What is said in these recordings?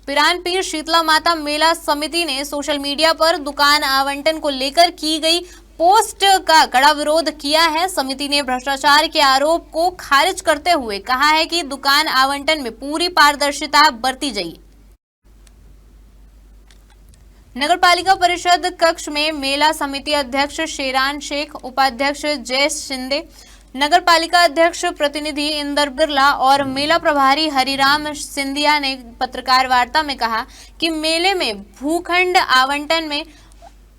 पिरानपीर शीतला माता मेला समिति ने सोशल मीडिया पर दुकान आवंटन को लेकर की गई पोस्ट का कड़ा विरोध किया है। समिति ने भ्रष्टाचार के आरोप को खारिज करते हुए कहा है कि दुकान आवंटन में पूरी पारदर्शिता बरती जाए। नगरपालिका परिषद कक्ष में मेला समिति अध्यक्ष शेरान शेख, उपाध्यक्ष जय शिंदे, नगरपालिका अध्यक्ष प्रतिनिधि इंदर बिरला और मेला प्रभारी हरिराम सिंधिया ने पत्रकार वार्ता में कहा कि मेले में भूखंड आवंटन में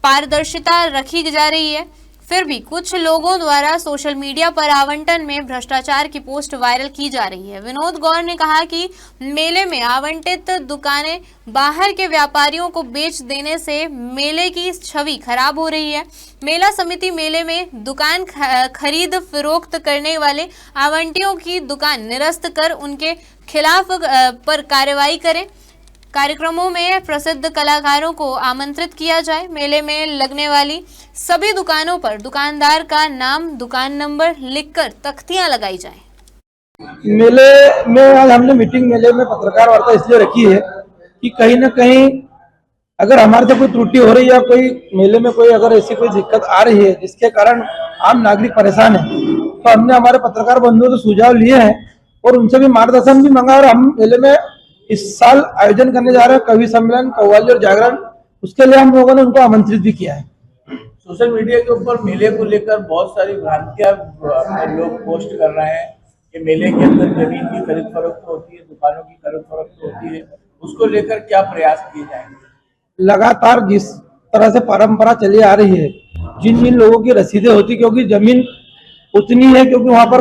पारदर्शिता रखी जा रही है, फिर भी कुछ लोगों द्वारा सोशल मीडिया पर आवंटन में भ्रष्टाचार की पोस्ट वायरल की जा रही है। विनोद गौर ने कहा कि मेले में आवंटित दुकानें बाहर के व्यापारियों को बेच देने से मेले की छवि खराब हो रही है। मेला समिति मेले में दुकान खरीद फरोख्त करने वाले आवंटियों की दुकान निरस्त कर उनके खिलाफ पर कार्रवाई करे। कार्यक्रमों में प्रसिद्ध कलाकारों को आमंत्रित किया जाए। मेले में लगने वाली सभी दुकानों पर दुकानदार का नाम, दुकान नंबर लिखकर तख्तियां लगाई जाए। मेले में आज हमने मीटिंग मेले में पत्रकार वार्ता इसलिए रखी है कि कहीं ना कहीं अगर हमारे से कोई त्रुटि हो रही है या कोई मेले में कोई अगर ऐसी कोई दिक्कत आ रही है जिसके कारण आम नागरिक परेशान है, तो हमने हमारे पत्रकार बंधुओं से सुझाव लिए हैं और उनसे भी मार्गदर्शन भी मांगा। और हम मेले में इस साल आयोजन करने जा रहे हैं कवि सम्मेलन, कव्वाली और जागरण, उसके लिए हम लोगों ने उनको आमंत्रित भी किया है। सोशल मीडिया के ऊपर मेले को लेकर बहुत सारी भ्रांतियां लोग पोस्ट कर रहे हैं कि मेले के अंदर जमीन की खरीद फरोख्त होती है, दुकानों की खरीद फरोख्त होती है, उसको लेकर क्या प्रयास किए जाएंगे? लगातार जिस तरह से परंपरा चली आ रही है, जिन जिन लोगों की रसीदें होती, क्योंकि जमीन उतनी है, क्योंकि वहां पर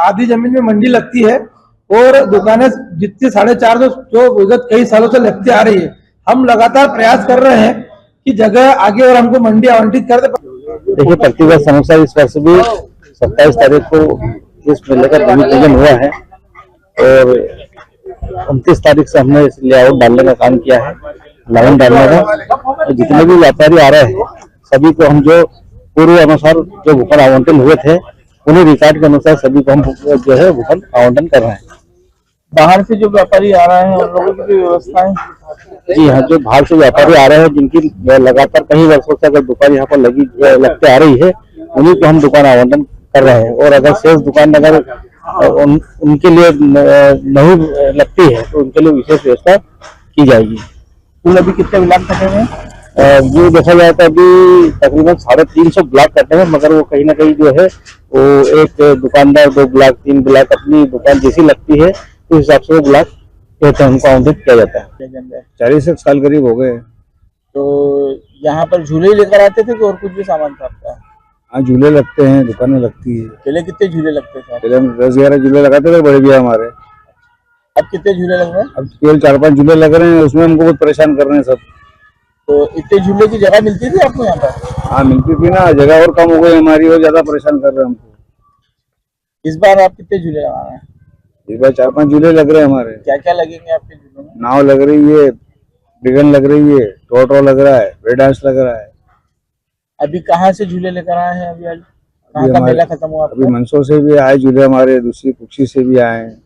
आधी जमीन में मंडी लगती है और दुकानें जितनी 450 जो विगत कई सालों से लगती आ रही है, हम लगातार प्रयास कर रहे हैं कि जगह आगे और हमको मंडी आवंटित कर दे। देखिए, प्रतिवर्ष अनुसार इस वर्ष भी 27 तारीख को इस मेले का भूमि पूजन हुआ है और 29 तारीख से हमने इस लेआउट डालने का काम किया है, लाइन डालने का। तो जितने भी व्यापारी आ रहे हैं सभी को हम जो पूर्व अनुसार जो भूखंड आवंटन हुए थे उन्हीं रिकॉर्ड के अनुसार सभी को हम जो है भूखंड आवंटन कर रहे हैं। बाहर से जो व्यापारी आ रहे हैं उन लोगों की भी व्यवस्था है? जी हाँ, जो बाहर से व्यापारी आ रहे हैं जिनकी लगातार कई वर्षों से अगर दुकान यहाँ पर लगते आ रही है, उन्हीं को हम दुकान आवंटन कर रहे हैं। और अगर शेष दुकान अगर उनके लिए नहीं लगती है तो उनके लिए विशेष व्यवस्था की जाएगी। कुल अभी कितने ब्लॉक कटे हैं? जो देखा जाए तो अभी तकरीबन 350 ब्लॉक कटे हैं, मगर वो कहीं ना कहीं जो है वो एक दुकानदार 2 ब्लॉक 3 ब्लॉक अपनी दुकान जैसी लगती है उस हिसाब से वो ब्लॉक कहते हैं, उनको आवंटित किया जाता है। 40 साल करीब हो गए। तो यहाँ पर झूले लेकर आते थे कि और कुछ भी सामान था आपका? हाँ, झूले लगते हैं, दुकानें लगती है। पहले कितने झूले लगते थे? पहले हम 10-11 झूले लगाते थे बड़े भैया हमारे। अब कितने झूले लग रहे हैं? अब केवल 4-5 झूले लग रहे हैं, उसमें हमको बहुत परेशान कर रहे हैं सब। तो इतने झूले की जगह मिलती थी आपको यहाँ पर? हाँ, मिलती थी ना, जगह और कम हो गई हमारी और ज्यादा परेशान कर रहे हैं हमको। इस बार आप कितने झूले लगा रहे हैं? इस बार 4-5 झूले लग रहे हैं हमारे। क्या क्या लगेंगे आपके झूलों में? नाव लग रही है, डिगन लग रही है, टोटो लग रहा है, ब्रेक डांस लग रहा है। अभी कहाँ से झूले लेकर आए हैं? अभी आज कहाँ का मेला खत्म हुआ? अभी मंदसौर से भी आए झूले हमारे, दूसरी कुक्षी से भी आए हैं।